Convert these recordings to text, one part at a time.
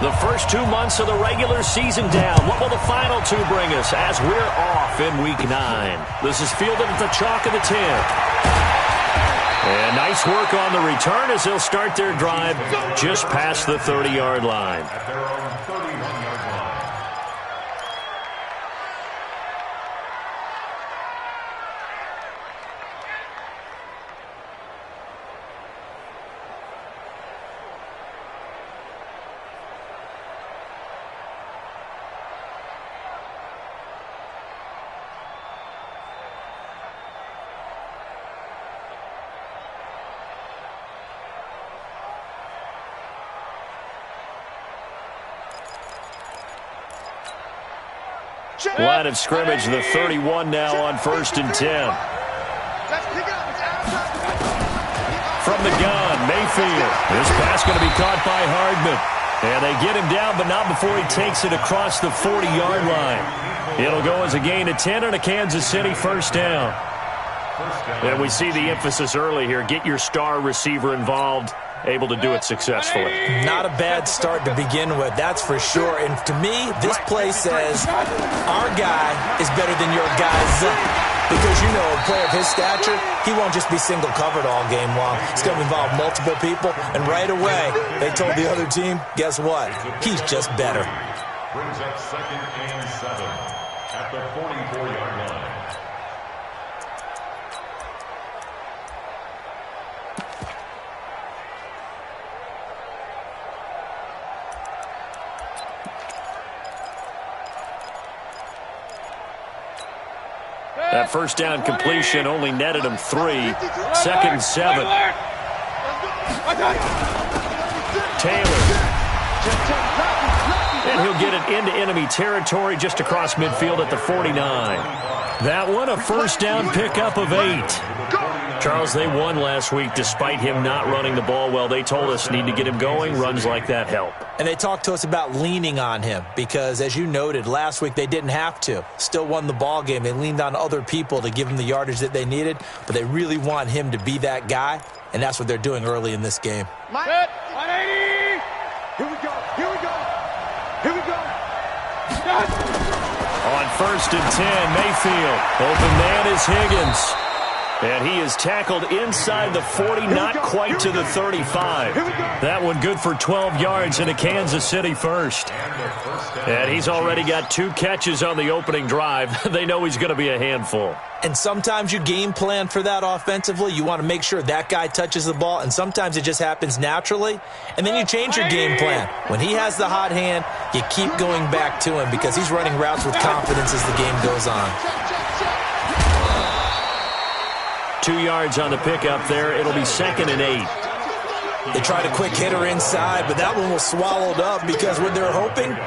The first 2 months of the regular season down. What will the final 2 bring us as we're off in Week 9? This is fielded at the chalk of the 10. And nice work on the return as they'll start their drive just past the 30-yard line. Line of scrimmage, the 31 now on 1st and 10. From the gun, Mayfield. This pass going to be caught by Hardman. And they get him down, but not before he takes it across the 40-yard line. It'll go as a gain of 10 and a Kansas City first down. And we see the emphasis early here. Get your star receiver involved. Able to do it successfully. Not a bad start to begin with, that's for sure. And to me, this play says our guy is better than your guys. Because, you know, a player of his stature, he won't just be single covered all game long. It's going to involve multiple people. And right away, they told the other team, guess what? He's just better. Brings up 2nd and 7 at the 44-yard line. That first down completion only netted him 3. 2nd and 7. Taylor. And he'll get it into enemy territory just across midfield at the 49. That one a first down pickup of 8. Charles, they won last week despite him not running the ball well. They told us need to get him going. Runs like that help. And they talked to us about leaning on him because, as you noted, last week they didn't have to. Still won the ball game. They leaned on other people to give him the yardage that they needed, but they really want him to be that guy, and that's what they're doing early in this game. 180! Here we go! Here we go! Here we go! On 1st and 10, Mayfield. Open man is Higgins. And he is tackled inside the 40, not quite to the 35. That one good for 12 yards and a Kansas City first. And he's already got 2 catches on the opening drive. They know he's going to be a handful. And sometimes you game plan for that offensively. You want to make sure that guy touches the ball, and sometimes it just happens naturally. And then you change your game plan. When he has the hot hand, you keep going back to him because he's running routes with confidence as the game goes on. 2 yards on the pickup there. It'll be 2nd and 8. They tried a quick hitter inside, but that one was swallowed up because what they're hoping,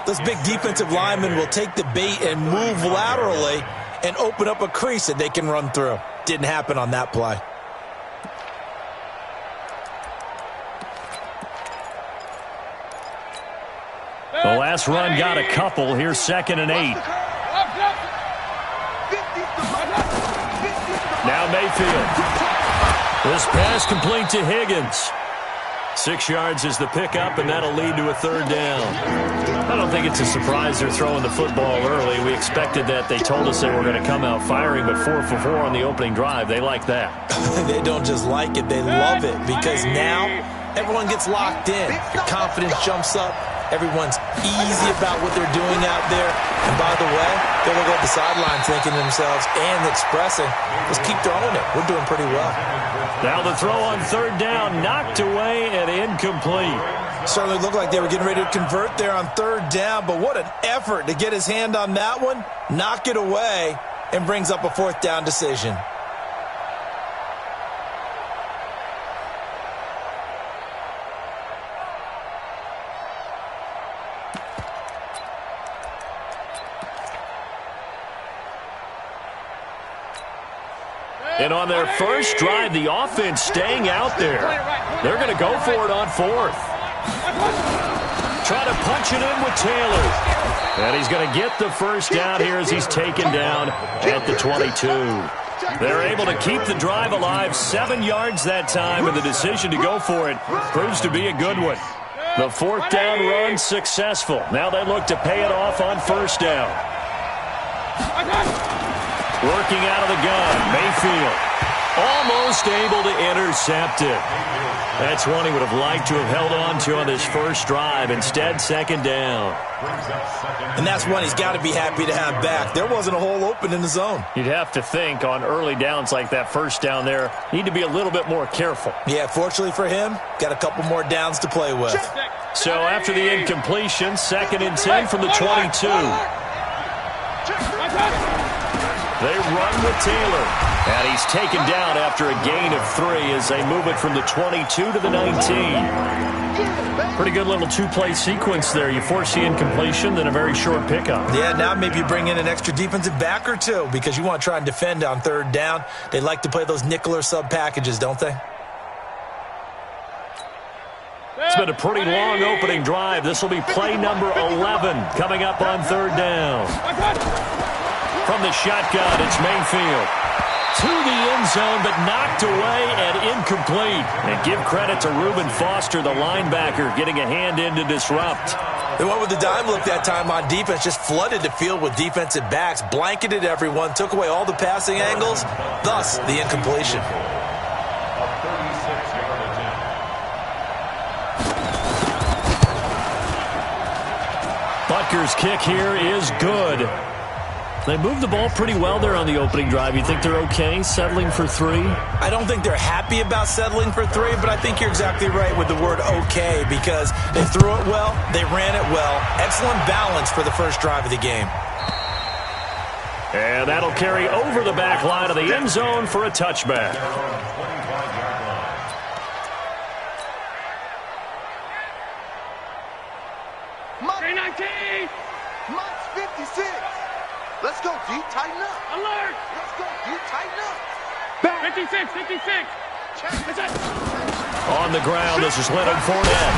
those big defensive linemen will take the bait and move laterally and open up a crease that they can run through. Didn't happen on that play. The last run got a couple. Here's 2nd and 8. Now Mayfield. This pass complete to Higgins. 6 yards is the pickup, and that'll lead to a 3rd down. I don't think it's a surprise they're throwing the football early. We expected that. They told us they were going to come out firing, but 4 for 4 on the opening drive. They like that. They don't just like it, they love it, because now everyone gets locked in. Your confidence jumps up. Everyone's easy about what they're doing out there. And by the way, they'll look at the sideline thinking to themselves and expressing, let's keep throwing it. We're doing pretty well. Now the throw on 3rd down, knocked away and incomplete. Certainly looked like they were getting ready to convert there on 3rd down, but what an effort to get his hand on that one, knock it away, and brings up a 4th down decision. And on their first drive, the offense staying out there. They're going to go for it on 4th. Try to punch it in with Taylor. And he's going to get the first down here as he's taken down at the 22. They're able to keep the drive alive, 7 yards that time, and the decision to go for it proves to be a good one. The fourth down run successful. Now they look to pay it off on first down. Working out of the gun, Mayfield. Almost able to intercept it. That's one he would have liked to have held on to on this first drive. Instead, second down. And that's one he's got to be happy to have back. There wasn't a hole open in the zone. You'd have to think on early downs like that first down there, need to be a little bit more careful. Yeah, fortunately for him, got a couple more downs to play with. So after the incompletion, 2nd and 10 from the 22. They run with Taylor. And he's taken down after a gain of 3 as they move it from the 22 to the 19. Pretty good little two-play sequence there. You force the incompletion, then a very short pickup. Yeah, now maybe you bring in an extra defensive back or two because you want to try and defend on third down. They like to play those nickel or sub packages, don't they? It's been a pretty long opening drive. This will be play number 11 coming up on third down. From the shotgun, it's Mayfield. To the end zone, but knocked away and incomplete. And give credit to Reuben Foster, the linebacker, getting a hand in to disrupt. They went with the dime look that time on defense, just flooded the field with defensive backs, blanketed everyone, took away all the passing angles, thus the incompletion. Butker's kick here is good. They moved the ball pretty well there on the opening drive. You think they're okay settling for 3? I don't think they're happy about settling for 3, but I think you're exactly right with the word okay because they threw it well, they ran it well. Excellent balance for the first drive of the game. And that'll carry over the back line of the end zone for a touchback. Monk's 56. Let's go, D. Tighten up. Alert. Let's go, D. Tighten up. Back. 56, 56. On the ground, this is Leonard Fournette.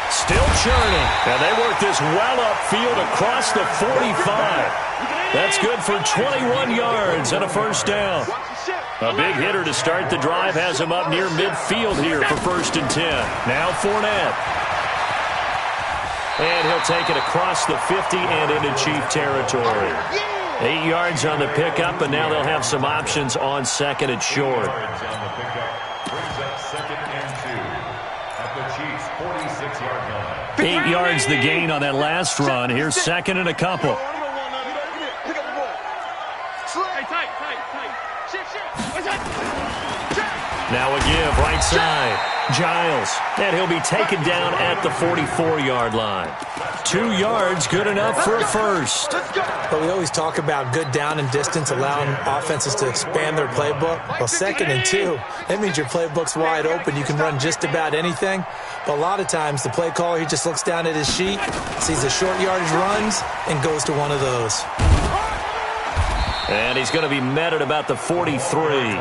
Still churning. And they work this well upfield across the 45. That's good for 21 yards and a first down. A big hitter to start the drive has him up near midfield here for 1st and 10. Now Fournette. And he'll take it across the 50 and into Chief territory. 8 yards on the pickup, and now they'll have some options on 2nd and short. 8 yards the gain on that last run. Here's 2nd and a couple. Now a give, right side. Giles, and he'll be taken down at the 44-yard line. 2 yards, good enough for a first. But we always talk about good down and distance, allowing offenses to expand their playbook. Well, 2nd and 2, that means your playbook's wide open. You can run just about anything. But a lot of times, the play caller, he just looks down at his sheet, sees the short yardage runs, and goes to one of those. And he's going to be met at about the 43.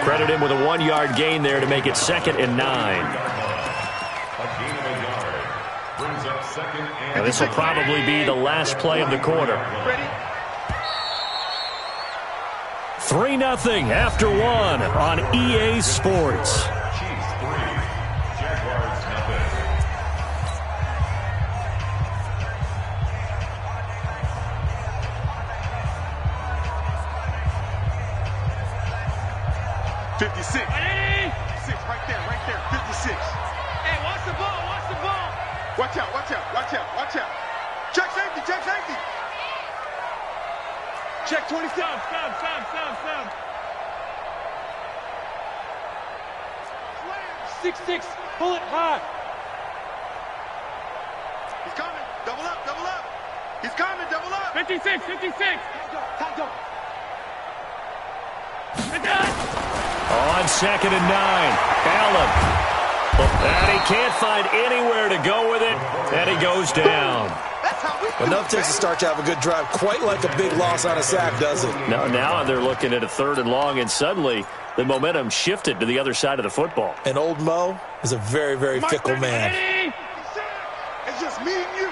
Credit him with a 1-yard gain there to make it 2nd and 9. And this will probably be the last play of the quarter. 3-0 after 1 on EA Sports. Check 20. Stop. 6-6. Pull it high. He's coming. Double up. He's coming. Double up. 56. On 2nd and 9, Allen. And he can't find anywhere to go with it, and he goes down. Enough takes to start to have a good drive. Quite like a big loss on a sack, does it? Now they're looking at a 3rd and long, and suddenly the momentum shifted to the other side of the football. And old Mo is a very, very fickle man. It's just me and you.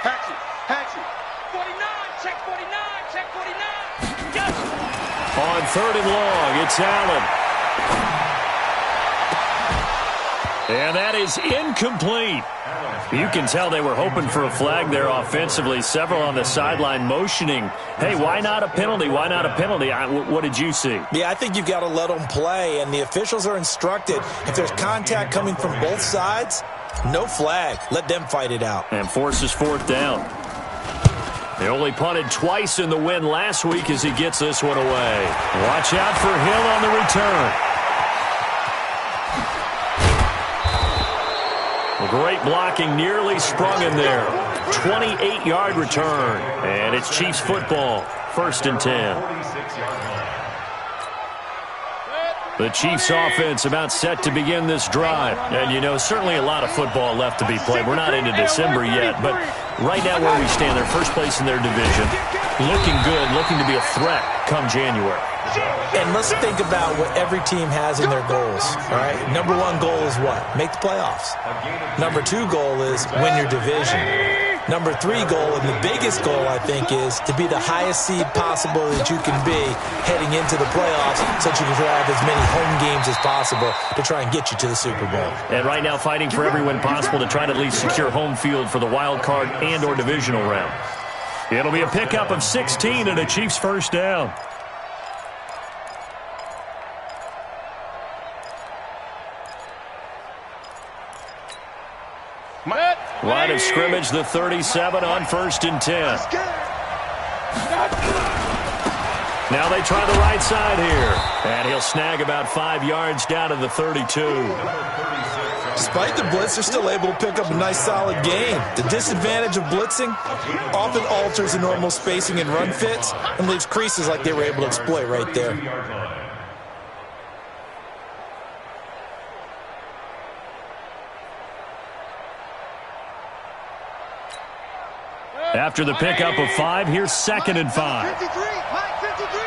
Hatchet. 49. Check 49. Yes. On 3rd and long, it's Allen. And that is incomplete. You can tell they were hoping for a flag there offensively. Several on the sideline motioning, hey, why not a penalty? Why not a penalty? What did you see? Yeah, I think you've got to let them play, and the officials are instructed. If there's contact coming from both sides, no flag. Let them fight it out. And forces fourth down. They only punted twice in the win last week as he gets this one away. Watch out for Hill on the return. Great blocking, nearly sprung in there. 28-yard return. And it's Chiefs football, 1st and 10. The Chiefs offense about set to begin this drive. And, you know, certainly a lot of football left to be played. We're not into December yet, but right now where we stand, they're first place in their division. Looking good, looking to be a threat come January. And let's think about what every team has in their goals, all right? Number 1 goal is what? Make the playoffs. Number 2 goal is win your division. Number 3 goal, and the biggest goal, I think, is to be the highest seed possible that you can be heading into the playoffs so that you can have as many home games as possible to try and get you to the Super Bowl. And right now fighting for every win possible to try to at least secure home field for the wild card and or divisional round. It'll be a pickup of 16 and a Chiefs first down. Line of scrimmage, the 37 on 1st and 10. Now they try the right side here. And he'll snag about 5 yards down to the 32. Despite the blitz, they're still able to pick up a nice solid gain. The disadvantage of blitzing often alters the normal spacing and run fits and leaves creases like they were able to exploit right there. After the pickup of 5, here's 2nd and 5. 53, 53.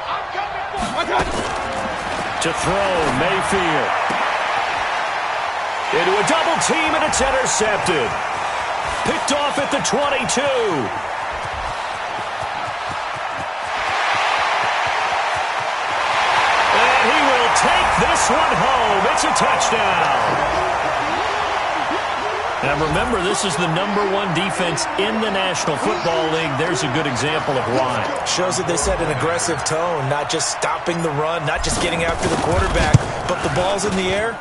I'm coming for. To throw, Mayfield. Into a double team, and it's intercepted. Picked off at the 22. And he will take this one home. It's a touchdown. And remember, this is the number 1 defense in the National Football League. There's a good example of why. Shows that they set an aggressive tone, not just stopping the run, not just getting after the quarterback, but the ball's in the air.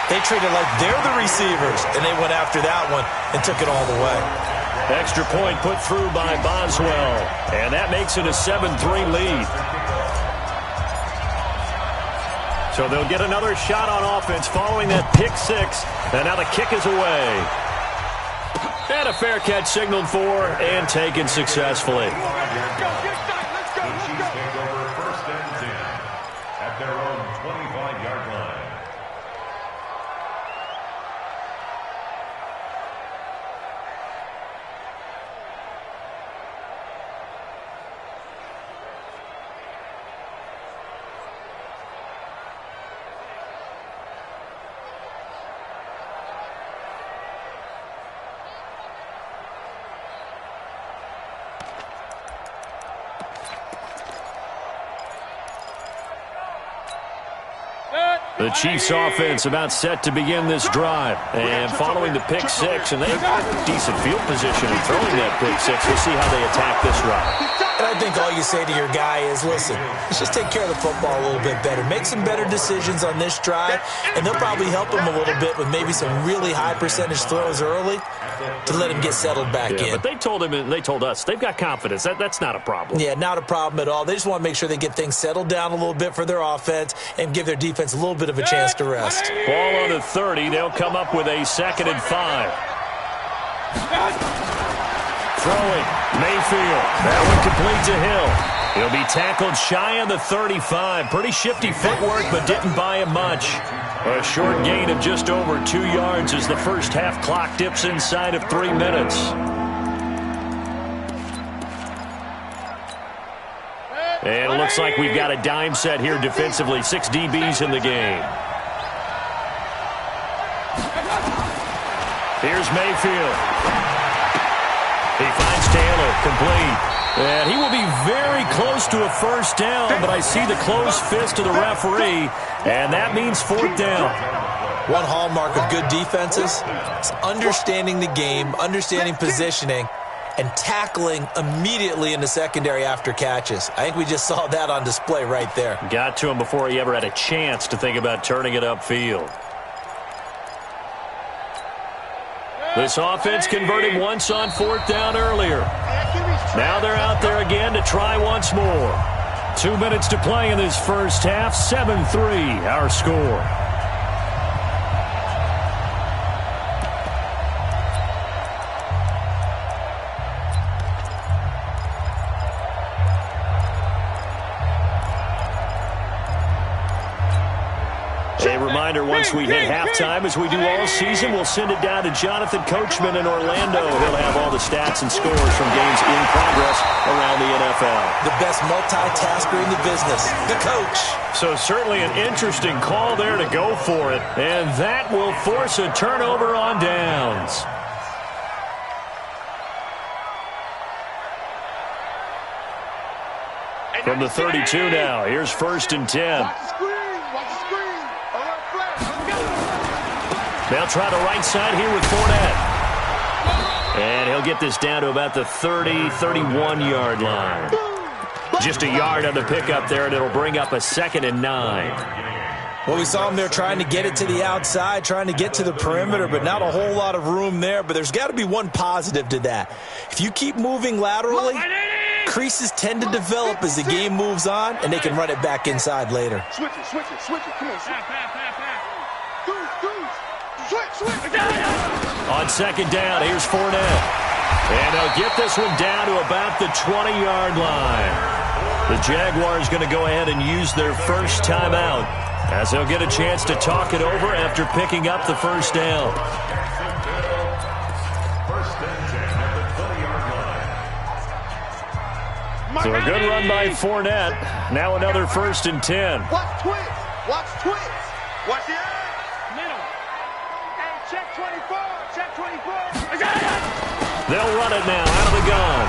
They treat it like they're the receivers, and they went after that one and took it all the way. Extra point put through by Boswell, and that makes it a 7-3 lead. So they'll get another shot on offense following that pick 6, and now the kick is away. And a fair catch signaled for and taken successfully. The Chiefs take over 1st and 10 at their own 25-yard line. The Chiefs offense about set to begin this drive. And following the pick 6, and they've got decent field position in throwing that pick 6. We'll see how they attack this drive. And I think all you say to your guy is, listen, let's just take care of the football a little bit better. Make some better decisions on this drive, and they'll probably help him a little bit with maybe some really high percentage throws early to let him get settled back in. But they told him and they told us they've got confidence. That's not a problem. Yeah, not a problem at all. They just want to make sure they get things settled down a little bit for their offense and give their defense a little bit of a chance to rest. Ball on the 30. They'll come up with a 2nd and 5. Throwing, Mayfield. That one complete to Hill. He'll be tackled shy of the 35. Pretty shifty footwork, but didn't buy him much. A short gain of just over 2 yards as the first half clock dips inside of 3 minutes. And it looks like we've got a dime set here defensively. 6 DBs in the game. Here's Mayfield. He finds Taylor, complete. And he will be very close to a first down, but I see the closed fist of the referee, and that means 4th down. One hallmark of good defenses is understanding the game, understanding positioning, and tackling immediately in the secondary after catches. I think we just saw that on display right there. Got to him before he ever had a chance to think about turning it upfield. This offense converted once on 4th down earlier. Now they're out there again to try once more. 2 minutes to play in this first half. 7-3 our score. A reminder, once we hit halftime, as we do all season, we'll send it down to Jonathan Coachman in Orlando. He'll have all the stats and scores from games in progress around the NFL. The best multitasker in the business, the coach. So certainly an interesting call there to go for it. And that will force a turnover on downs. From the 32 now, here's 1st and 10. Watch the screen. Watch the screen. They'll try the right side here with Fournette. And he'll get this down to about the 30, 31-yard line. Just a yard on the pickup there, and it'll bring up a 2nd and 9. Well, we saw him there trying to get it to the outside, trying to get to the perimeter, but not a whole lot of room there. But there's got to be one positive to that. If you keep moving laterally, creases tend to develop as the game moves on, and they can run it back inside later. Switch it, switch it, switch it. Come on, switch it. Switch. On 2nd down, here's Fournette. And they'll get this one down to about the 20-yard line. The Jaguars going to go ahead and use their first timeout, as they'll get a chance to talk it over after picking up the first down. So a good run by Fournette. Now another 1st and 10. Watch twins. Watch twins. Watch the middle. Hey, check 24. Check 24. They'll run it now out of the gun.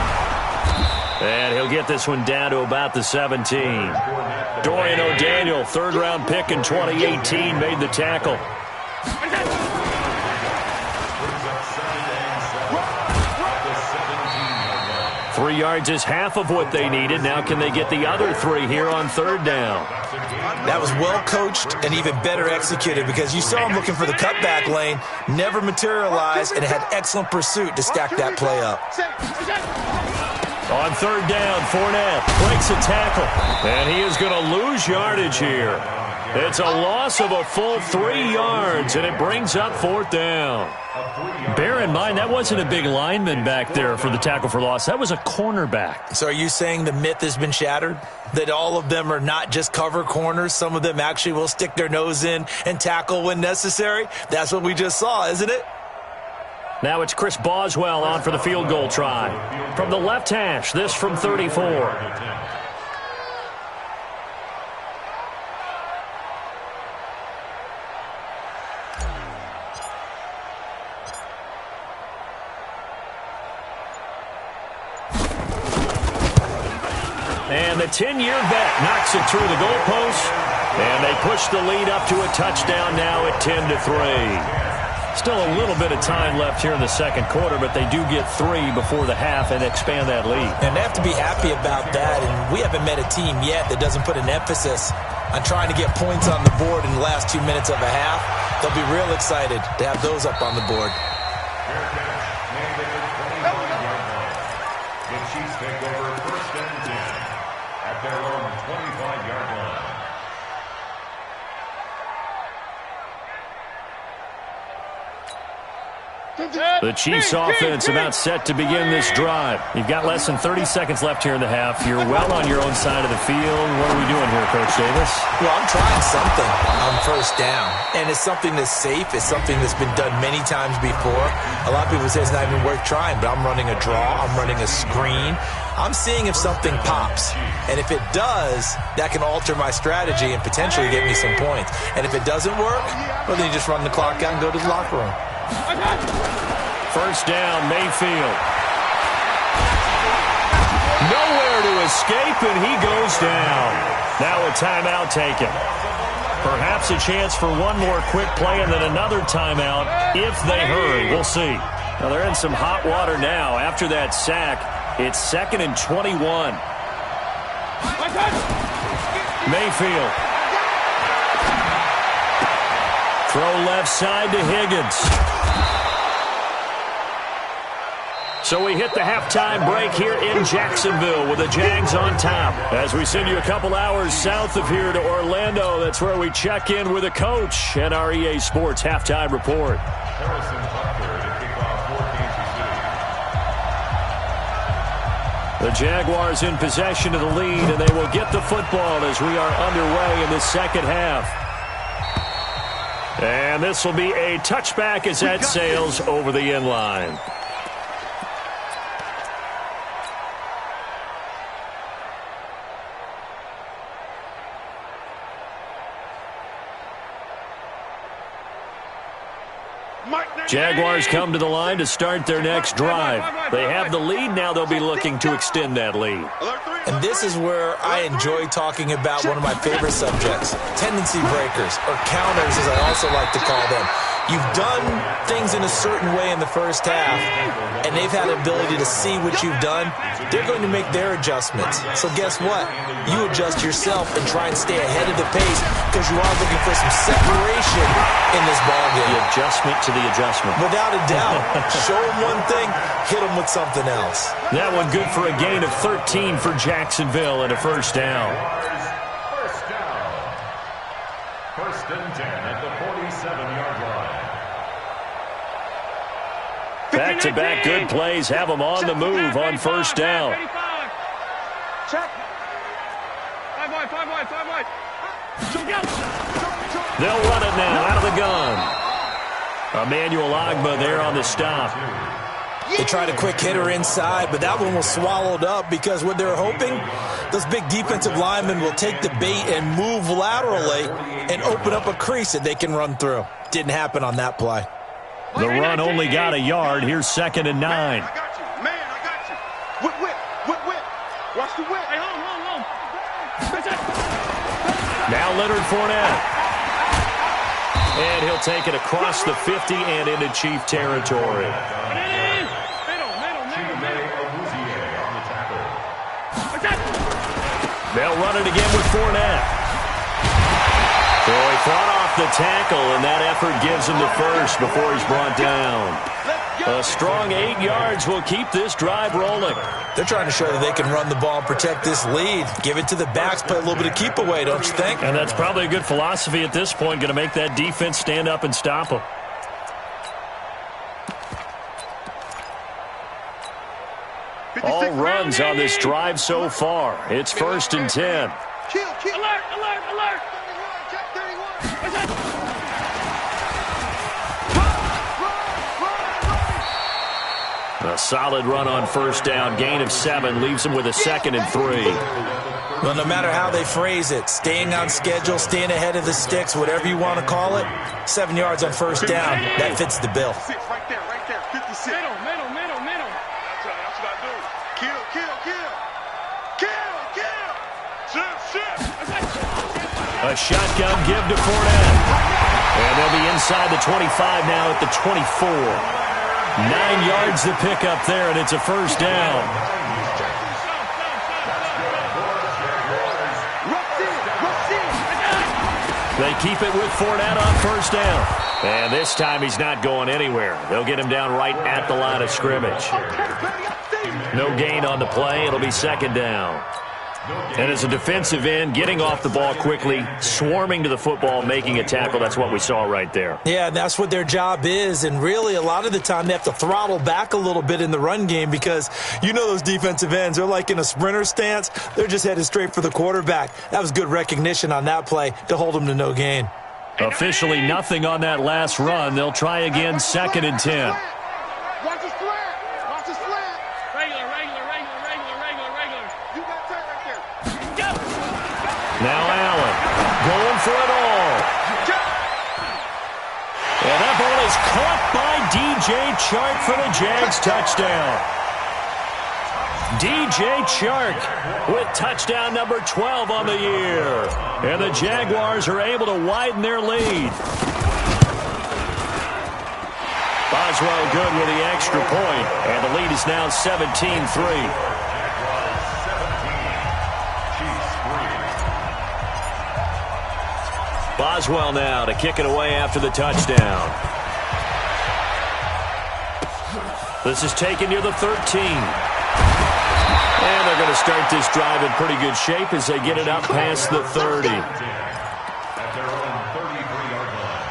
And he'll get this one down to about the 17. Dorian O'Daniel, 3rd-round pick in 2018, made the tackle. 3 yards is half of what they needed. Now can they get the other 3 here on 3rd down? That was well coached and even better executed, because you saw him looking for the cutback lane, never materialized, and had excellent pursuit to stack that play up. On 3rd down, Fournette breaks a tackle, and he is going to lose yardage here. It's a loss of a full 3 yards, and it brings up 4th down. Bear in mind, that wasn't a big lineman back there for the tackle for loss. That was a cornerback. So are you saying the myth has been shattered? That all of them are not just cover corners? Some of them actually will stick their nose in and tackle when necessary? That's what we just saw, isn't it? Now it's Chris Boswell on for the field goal try. From the left hash, this from 34. And the 10-year vet knocks it through the goalpost. And they push the lead up to a touchdown now at 10-3. Still a little bit of time left here in the second quarter, but they do get 3 before the half and expand that lead. And they have to be happy about that. And we haven't met a team yet that doesn't put an emphasis on trying to get points on the board in the last 2 minutes of a half. They'll be real excited to have those up on the board. The Chiefs take over 1st and 10 at their own 25-yard line. The Chiefs offense about set to begin this drive. You've got less than 30 seconds left here in the half. You're well on your own side of the field. What are we doing here, Coach Davis? Well, I'm trying something on 1st down. And it's something that's safe. It's something that's been done many times before. A lot of people say it's not even worth trying, but I'm running a draw. I'm running a screen. I'm seeing if something pops. And if it does, that can alter my strategy and potentially get me some points. And if it doesn't work, well, then you just run the clock out and go to the locker room. 1st down, Mayfield. Nowhere to escape, and he goes down. Now a timeout taken. Perhaps a chance for one more quick play and then another timeout if they hurry. We'll see. Now they're in some hot water now. After that sack, it's 2nd and 21. Mayfield. Throw left side to Higgins. So we hit the halftime break here in Jacksonville with the Jags on top. As we send you a couple hours south of here to Orlando, that's where we check in with a coach and our EA Sports halftime report. Harrison Butker to kick off for Kansas City. The Jaguars in possession of the lead, and they will get the football as we are underway in the second half. And this will be a touchback as that sails over the end line. Jaguars come to the line to start their next drive. They have the lead. Now they'll be looking to extend that lead. And this is where I enjoy talking about one of my favorite subjects, tendency breakers, or counters as I also like to call them. You've done things in a certain way in the first half, and they've had the ability to see what you've done. They're going to make their adjustments. So guess what? You adjust yourself and try and stay ahead of the pace because you are looking for some separation in this ballgame. The adjustment to the adjustment. Without a doubt. Show them one thing, hit them with something else. That one good for a gain of 13 for Jacksonville and a first down. First down. 1st and 10 at the 47-yard line. Back-to-back good plays have them on the move on first down. Check. 5 wide. They'll run it now out of the gun. Emmanuel Ogbah there on the stop. They tried a quick hitter inside, but that one was swallowed up because what they're hoping, those big defensive linemen will take the bait and move laterally and open up a crease that they can run through. Didn't happen on that play. The run only got a yard. Here's 2nd and 9. I got you. Whip. Watch the whip. Hey, hold. Now Leonard Fournette. And he'll take it across the 50 and into Chief territory. They'll run it again with Fournette. So he fought off the tackle, and that effort gives him the first before he's brought down. A strong 8 yards will keep this drive rolling. They're trying to show that they can run the ball and protect this lead. Give it to the backs, play a little bit of keep away, don't you think? And that's probably a good philosophy at this point, going to make that defense stand up and stop them. All runs on this drive so far. It's 1st and 10. Kill. Alert. A solid run on first down. Gain of 7 leaves him with a 2nd and 3. Well, no matter how they phrase it, staying on schedule, staying ahead of the sticks, whatever you want to call it, 7 yards on first down, that fits the bill. 6 right there. 56. Middle. That's what I do. Kill. A shotgun give to Fournette. And they'll be inside the 25 now at the 24. 9 yards to pick up there, and it's a first down. They keep it with Fournette on first down. And this time he's not going anywhere. They'll get him down right at the line of scrimmage. No gain on the play. It'll be 2nd down. And as a defensive end, getting off the ball quickly, swarming to the football, making a tackle, that's what we saw right there. Yeah, that's what their job is. And really, a lot of the time, they have to throttle back a little bit in the run game because you know those defensive ends, they're like in a sprinter stance. They're just headed straight for the quarterback. That was good recognition on that play to hold them to no gain. Officially nothing on that last run. They'll try again, 2nd and 10. Watch the slant. Regular. You got that right there. Go. Now Allen going for it all. And that ball is caught by DJ Chark for the Jags touchdown. DJ Chark with touchdown number 12 on the year. And the Jaguars are able to widen their lead. Boswell good with the extra point, and the lead is now 17-3. Boswell now to kick it away after the touchdown. This is taken near the 13. And they're going to start this drive in pretty good shape as they get it up past the 30. At their own 33-yard line.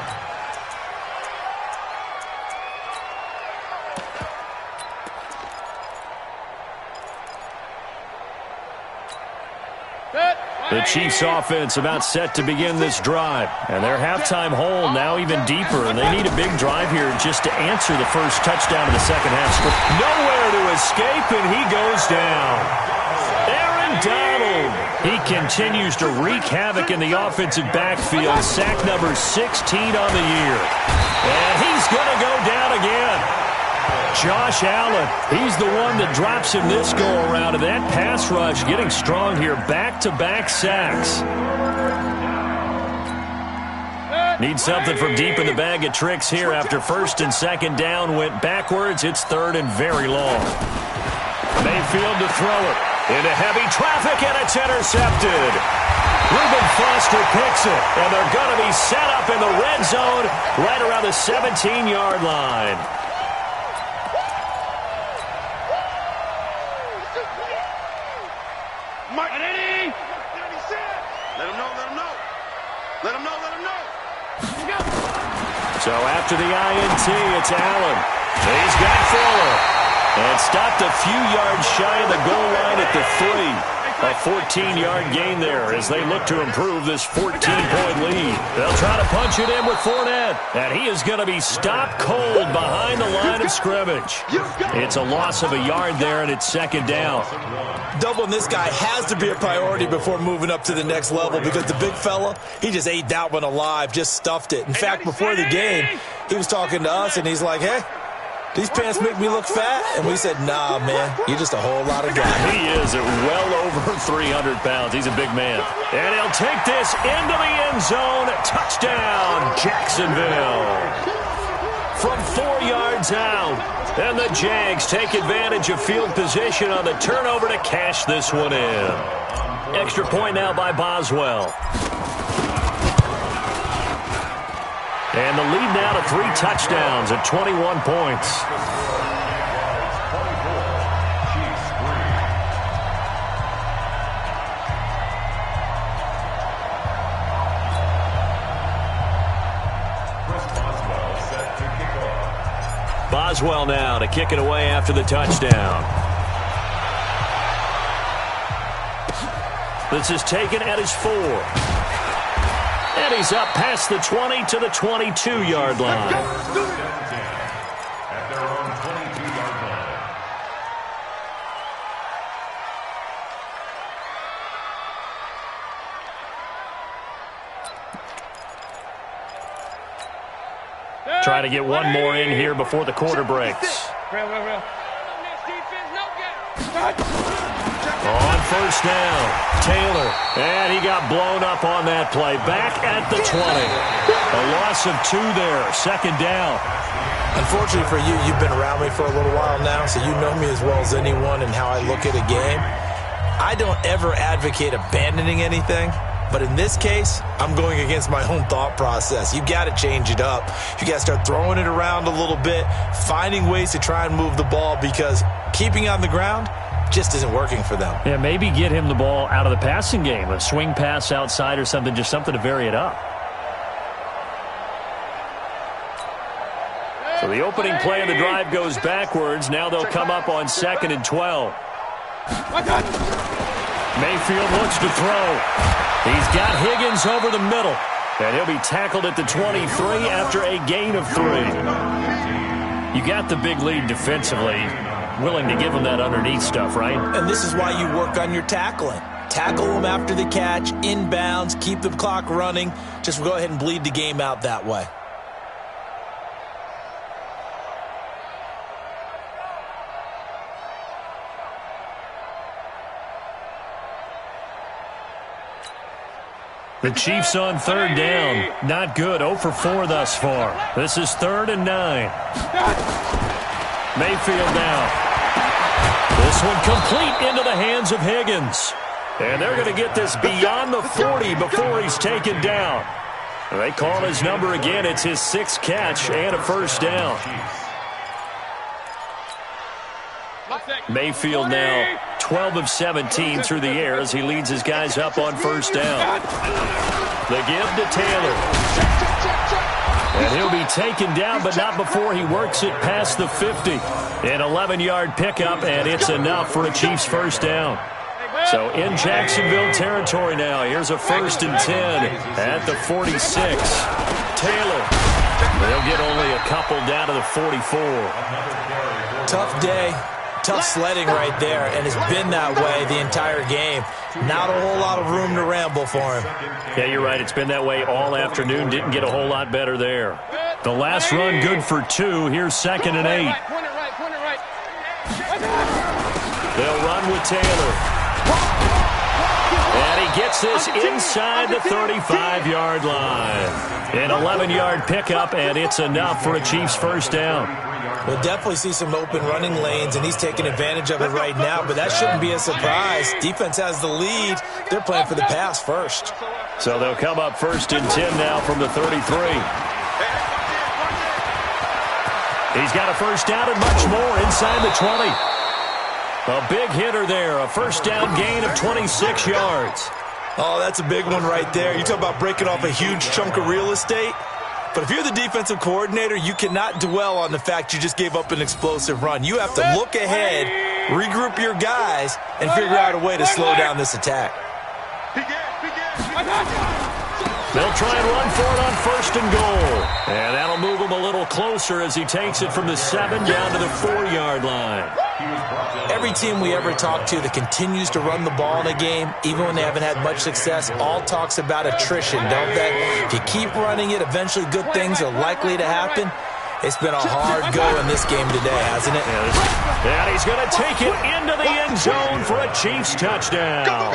The Chiefs offense about set to begin this drive. And their halftime hole now even deeper. And they need a big drive here just to answer the first touchdown of the second half. Nowhere to escape, and he goes down. Aaron Donald. He continues to wreak havoc in the offensive backfield. Sack number 16 on the year. And he's going to go down again. Josh Allen, he's the one that drops him this go-around, and that pass rush getting strong here. Back-to-back sacks. Need something from deep in the bag of tricks here after first and second down went backwards. It's third and very long. Mayfield to throw it. Into heavy traffic, and it's intercepted. Reuben Foster picks it, and they're going to be set up in the red zone right around the 17-yard line. So after the INT, it's Allen. He's got Fuller. And stopped a few yards shy of the goal line at the 3. A 14-yard gain there as they look to improve this 14-point lead. They'll try to punch it in with Fournette. And he is going to be stopped cold behind the line of scrimmage. It's a loss of a yard there, and it's second down. Doubling this guy has to be a priority before moving up to the next level because the big fella, he just ate that one alive, just stuffed it. In fact, before the game, he was talking to us, and he's like, hey, these pants make me look fat? And we said, nah, man, you're just a whole lot of guy. He is at well over 300 pounds. He's a big man. And he'll take this into the end zone. Touchdown, Jacksonville. From 4 yards out. And the Jags take advantage of field position on the turnover to cash this one in. Extra point now by Boswell. And the lead now to 3 touchdowns at 21 points. Boswell now to kick it away after the touchdown. This is taken at his 4. And he's up past the 20 to the 22-yard line. At their own 22-yard line. Try to get one more in here before the quarter breaks. On first down, Taylor. And he got blown up on that play. Back at the 20. A loss of 2 there. Second down. Unfortunately for you, you've been around me for a little while now, so you know me as well as anyone and how I look at a game. I don't ever advocate abandoning anything. But in this case, I'm going against my own thought process. You got to change it up. You got to start throwing it around a little bit, finding ways to try and move the ball because keeping on the ground just isn't working for them. Yeah, maybe get him the ball out of the passing game, a swing pass outside or something, just something to vary it up. So the opening play of the drive goes backwards. Now they'll come up on 2nd and 12. Mayfield looks to throw. He's got Higgins over the middle. And he'll be tackled at the 23 after a gain of 3. You got the big lead defensively. Willing to give him that underneath stuff, right? And this is why you work on your tackling. Tackle them after the catch, inbounds, keep the clock running. Just go ahead and bleed the game out that way. The Chiefs on third down. Not good. 0 for 4 thus far. This is 3rd and 9. Mayfield now. This one complete into the hands of Higgins. And they're going to get this beyond the 40 before he's taken down. They call his number again. It's his 6th catch and a first down. Mayfield now 12 of 17 through the air as he leads his guys up on first down. The give to Taylor. And he'll be taken down, but not before he works it past the 50. An 11-yard pickup, and it's enough for a Chiefs first down. So in Jacksonville territory now. Here's a 1st and 10 at the 46. Taylor. They'll get only a couple down to the 44. Tough day. Tough sledding right there, and it's been that way the entire game. Not a whole lot of room to ramble for him. Yeah, you're right. It's been that way all afternoon. Didn't get a whole lot better there. The last run good for 2. Here's 2nd and 8. They'll run with Taylor. And he gets this inside the 35-yard line. An 11-yard pickup, and it's enough for a Chiefs first down. We'll definitely see some open running lanes, and he's taking advantage of it right now, but that shouldn't be a surprise. Defense has the lead. They're playing for the pass first. So they'll come up 1st and 10 now from the 33. He's got a first down and much more inside the 20. A big hitter there, a first down gain of 26 yards. Oh, that's a big one right there. You talk about breaking off a huge chunk of real estate. But if you're the defensive coordinator, you cannot dwell on the fact you just gave up an explosive run. You have to look ahead, regroup your guys, and figure out a way to slow down this attack. They'll try and run for it on 1st and goal. And that'll move him a little closer as he takes it from the 7 down to the 4-yard line. Every team we ever talk to that continues to run the ball in a game, even when they haven't had much success, all talks about attrition, don't they? If you keep running it, eventually good things are likely to happen. It's been a hard go in this game today, hasn't it? And he's going to take it into the end zone for a Chiefs touchdown.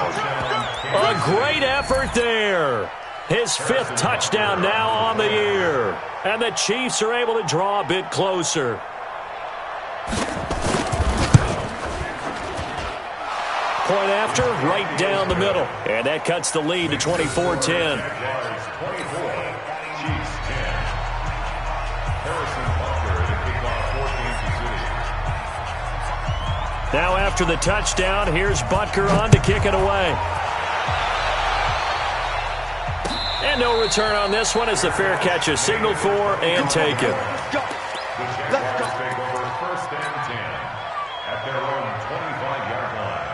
A great effort there. His 5th touchdown now on the year. And the Chiefs are able to draw a bit closer. Point after, right down the middle. And that cuts the lead to 24-10. Now after the touchdown, here's Butker on to kick it away. And no return on this one as the fair catch is signaled for and taken. Let's go. Take over 1st and 10 at their own 25-yard line.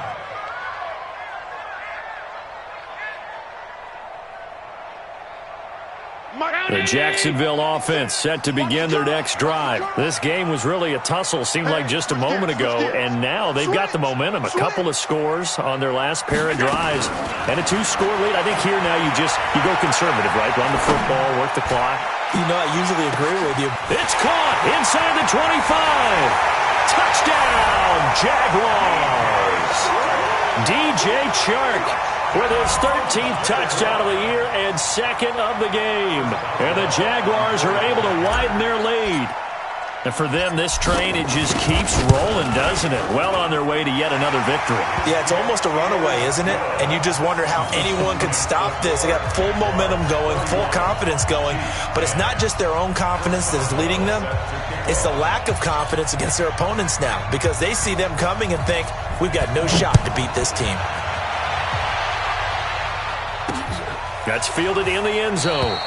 The Jacksonville offense set to begin their next drive. This game was really a tussle, seemed like just a moment ago, and now they've got the momentum. A couple of scores on their last pair of drives, and a 2-score lead. I think here now you go conservative, right? Run the football, work the clock. You know, I usually agree with you. It's caught inside the 25. Touchdown, Jaguars. DJ Chark with his 13th touchdown of the year and 2nd of the game. And the Jaguars are able to widen their lead. And for them, this train, it just keeps rolling, doesn't it? Well on their way to yet another victory. Yeah, it's almost a runaway, isn't it? And you just wonder how anyone could stop this. They got full momentum going, full confidence going. But it's not just their own confidence that is leading them. It's the lack of confidence against their opponents now because they see them coming and think, we've got no shot to beat this team. That's fielded in the end zone.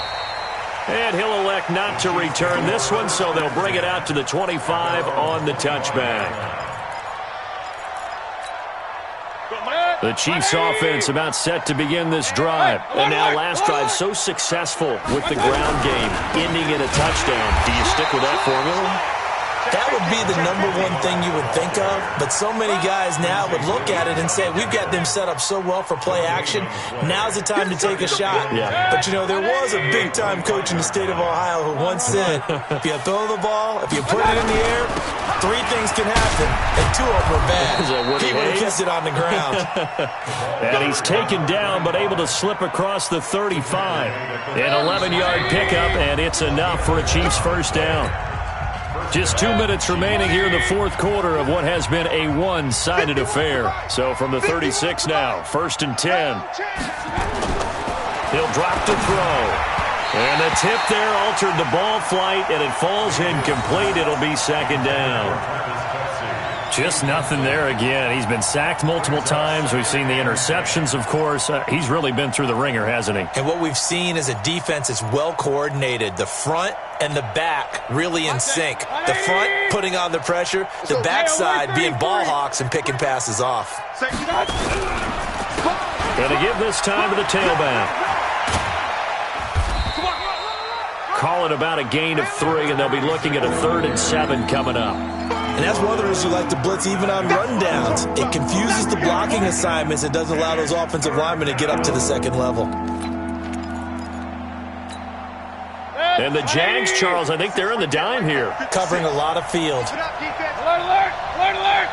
And he'll elect not to return this one, so they'll bring it out to the 25 on the touchback. The Chiefs offense about set to begin this drive. And now last drive so successful with the ground game, ending in a touchdown. Do you stick with that formula? That would be the number one thing you would think of, but so many guys now would look at it and say, we've got them set up so well for play action, now's the time to take a shot. Yeah. But, you know, there was a big-time coach in the state of Ohio who once said, if you throw the ball, if you put it in the air, 3 things things can happen, and two of them were bad. He would have kept it on the ground. And he's taken down, but able to slip across the 35. An 11-yard pickup, and it's enough for a Chiefs first down. Just 2 minutes remaining here in the fourth quarter of what has been a one-sided affair. So from the 36 now, 1st and 10. He'll drop to throw. And the tip there altered the ball flight, and it falls incomplete. It'll be 2nd down. Just nothing there again. He's been sacked multiple times. We've seen the interceptions, of course. He's really been through the ringer, hasn't he? And what we've seen is a defense that's well coordinated. The front and the back really in sync. The front putting on the pressure, the backside being ball hawks and picking passes off. Going to give this time to the tailback. Call it about a gain of 3, and they'll be looking at a 3rd and 7 coming up. And that's one of the reasons you like to blitz even on rundowns. It confuses the blocking assignments. It doesn't allow those offensive linemen to get up to the second level. And the Jags, Charles, I think they're in the dime here. Covering a lot of field. Alert, alert, alert, alert.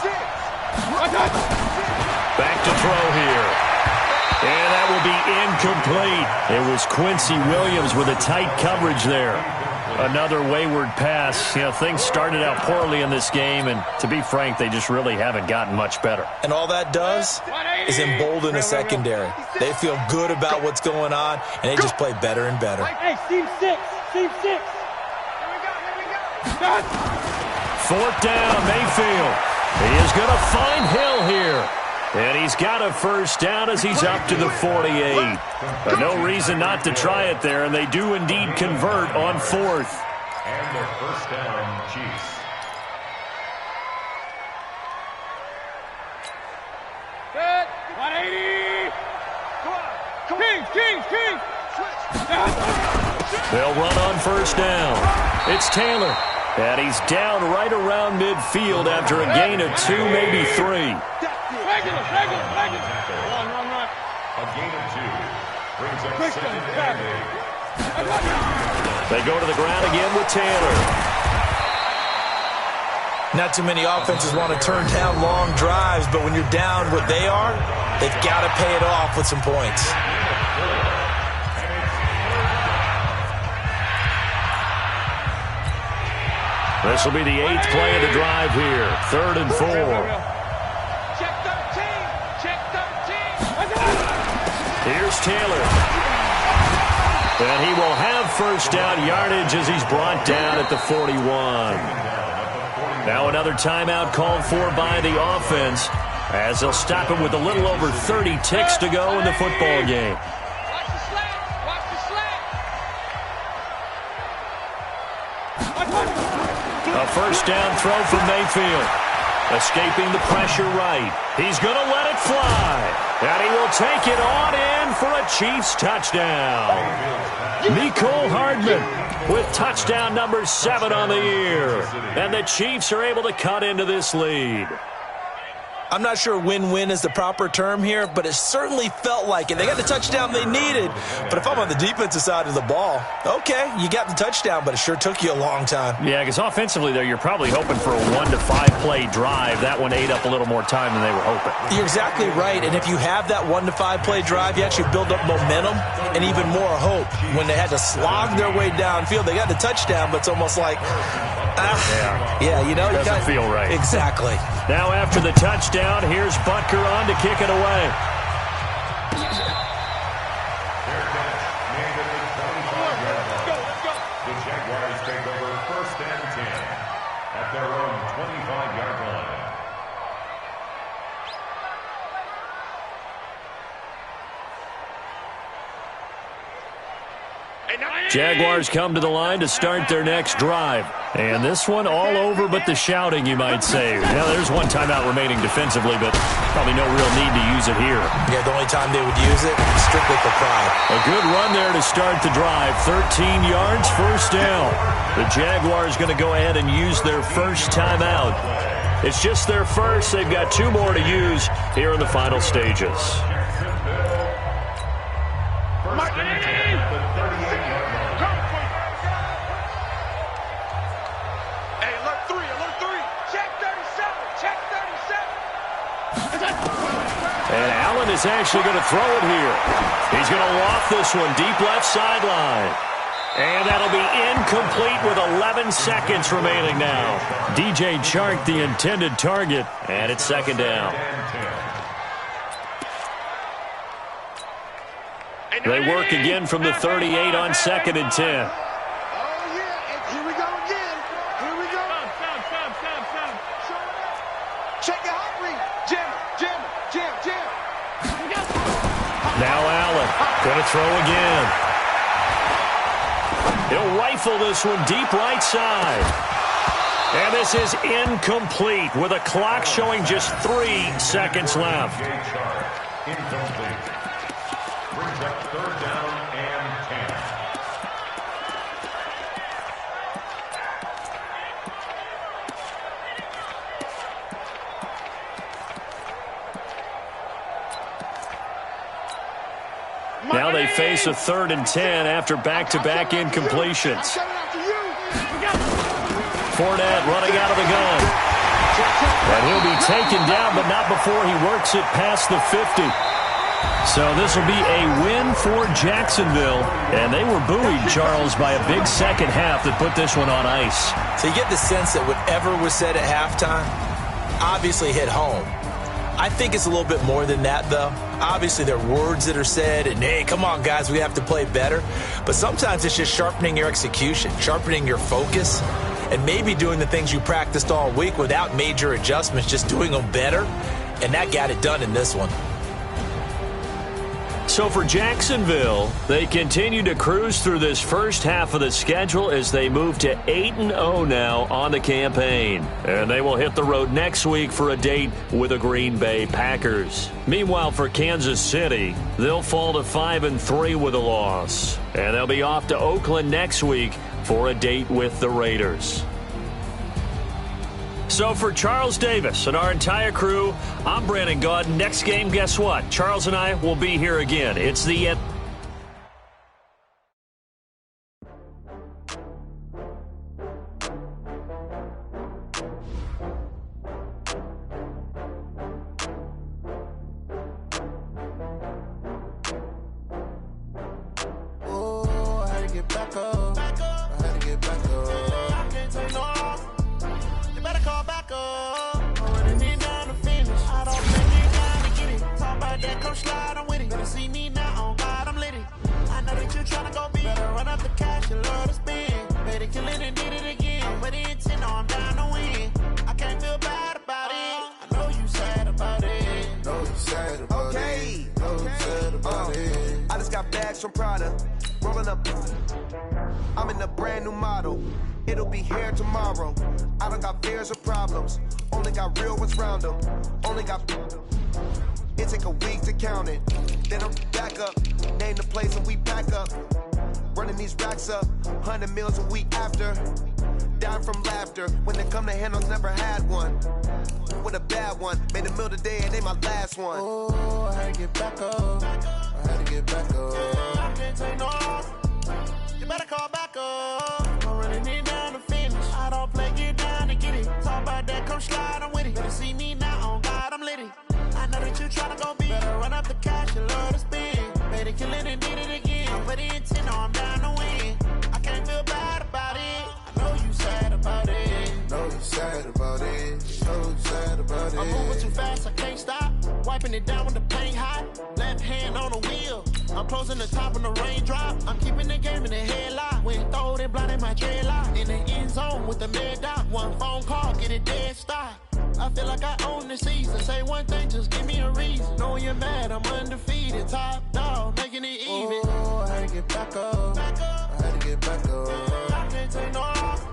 56. Back to throw here. And that will be incomplete. It was Quincy Williams with a tight coverage there. Another wayward pass. You know, things started out poorly in this game, and to be frank, they just really haven't gotten much better. And all that does is embolden the secondary. They feel good about what's going on, and they just play better and better. Hey, team 6, team 6. Here we go. 4th down, Mayfield. He is going to find Hill here. And he's got a first down as he's up to the 48. But no reason not to try it there, and they do indeed convert on 4th. And their first down, Chiefs. Good. 180. Come on. Kings. They'll run on first down. It's Taylor. And he's down right around midfield after a gain of 2, maybe 3. Regular. Run. A gain of 2 brings up 2nd and 8. They go to the ground again with Taylor. Not too many offenses want to turn down long drives, but when you're down what they are, they've got to pay it off with some points. This will be the 8th play of the drive here. 3rd and 4. Check 13. Here's Taylor. And he will have first down yardage as he's brought down at the 41. Now another timeout called for by the offense as they'll stop him with a little over 30 ticks to go in the football game. Watch the slant. A first down throw from Mayfield. Escaping the pressure right. He's going to let it fly. And he will take it on in for a Chiefs touchdown. Mecole Hardman with touchdown number 7 on the year. And the Chiefs are able to cut into this lead. I'm not sure win-win is the proper term here, but it certainly felt like it. They got the touchdown they needed, but if I'm on the defensive side of the ball, okay, you got the touchdown, but it sure took you a long time. Yeah, because offensively there, you're probably hoping for a 1 to 5 play drive. That one ate up a little more time than they were hoping. You're exactly right, and if you have that 1 to 5 play drive, you actually build up momentum and even more hope. When they had to slog their way downfield, they got the touchdown, but it's almost like, you know. Doesn't feel right. Exactly. Now after the touchdown, here's Butker on to kick it away. The Jaguars take over 1st and 10 at their own 25-yard line. Jaguars come to the line to start their next drive. And this one all over but the shouting, you might say. Now, there's one timeout remaining defensively, but probably no real need to use it here. Yeah, the only time they would use it, strictly for pride. A good run there to start the drive. 13 yards, first down. The Jaguars going to go ahead and use their first timeout. It's just their first. They've got 2 more to use here in the final stages. Allen is actually going to throw it here. He's going to loft this one deep left sideline. And that'll be incomplete with 11 seconds remaining now. DJ Chark, the intended target, and it's second down. They work again from the 38 on 2nd and 10. Oh, yeah. Here we go again. Here we go. Stop. Check your heart rate. Jam. Now Allen going to throw again. He'll rifle this one deep right side. And this is incomplete with a clock showing just 3 seconds left. Incomplete. Brings up 3rd down and 10. Now they face a 3rd and 10 after back-to-back incompletions. Fournette running out of the gun. And he'll be taken down, but not before he works it past the 50. So this will be a win for Jacksonville. And they were buoyed, Charles, by a big second half that put this one on ice. So you get the sense that whatever was said at halftime obviously hit home. I think it's a little bit more than that, though. Obviously, there are words that are said, and, hey, come on, guys, we have to play better. But sometimes it's just sharpening your execution, sharpening your focus, and maybe doing the things you practiced all week without major adjustments, just doing them better. And that got it done in this one. So for Jacksonville, they continue to cruise through this first half of the schedule as they move to 8-0 now on the campaign. And they will hit the road next week for a date with the Green Bay Packers. Meanwhile, for Kansas City, they'll fall to 5-3 with a loss. And they'll be off to Oakland next week for a date with the Raiders. So for Charles Davis and our entire crew, I'm Brandon Gaudin. Next game, guess what? Charles and I will be here again. It's the... From Prada, rolling up. I'm in a brand new model. It'll be here tomorrow. I don't got fears or problems. Only got real ones round them. Only got. It take a week to count it. Then I'm back up. Name the place and we back up. Running these racks up. 100 meals a week after. Dying from laughter. When they come to handles, never had one. With a bad one. Made a meal today and they my last one. Oh, I had to get back up. I had to get back up. I can't take no off. You better call back up. I'm running it down to finish. I don't play, get down to get it. Talk about that, come slide, I'm with it. Better see me now, on God, I'm litty. I know that you tryna go big. Better run up the cash, you love to spend. Made a killing and did it again. I put in 10, I'm down to win. I can't feel bad about it. I know you sad about it. Know you sad about it. Know you sad about it. I'm moving too fast, I can't stop. Wiping it down with the paint hot. Left hand on the wheel. I'm closing the top when the raindrop. I'm keeping the game in the headlock. When throw it blind in my dreadlock. In the end zone with the mad dot. One phone call, get it dead stop. I feel like I own the season. Say one thing, just give me a reason. Knowing you're mad, I'm undefeated. Top dog, making it even. Oh, I had to get back up. I had to get back up. I can't take no off.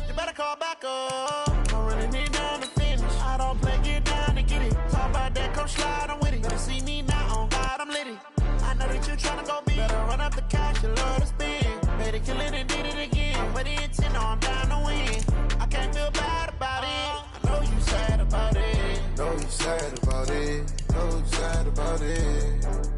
You better call back up. I'm running it down to finish. I don't play, get down to get it. Talk about that, come slide, I'm with it. Better see me now, on God, I'm litty. I know that you tryna go big. Better run up the cash, you love to spend. Made a killing and did it again. But it's in, I'm down to win. I can't feel bad about it. I know you sad about it. Know you sad about it. Know you sad about it.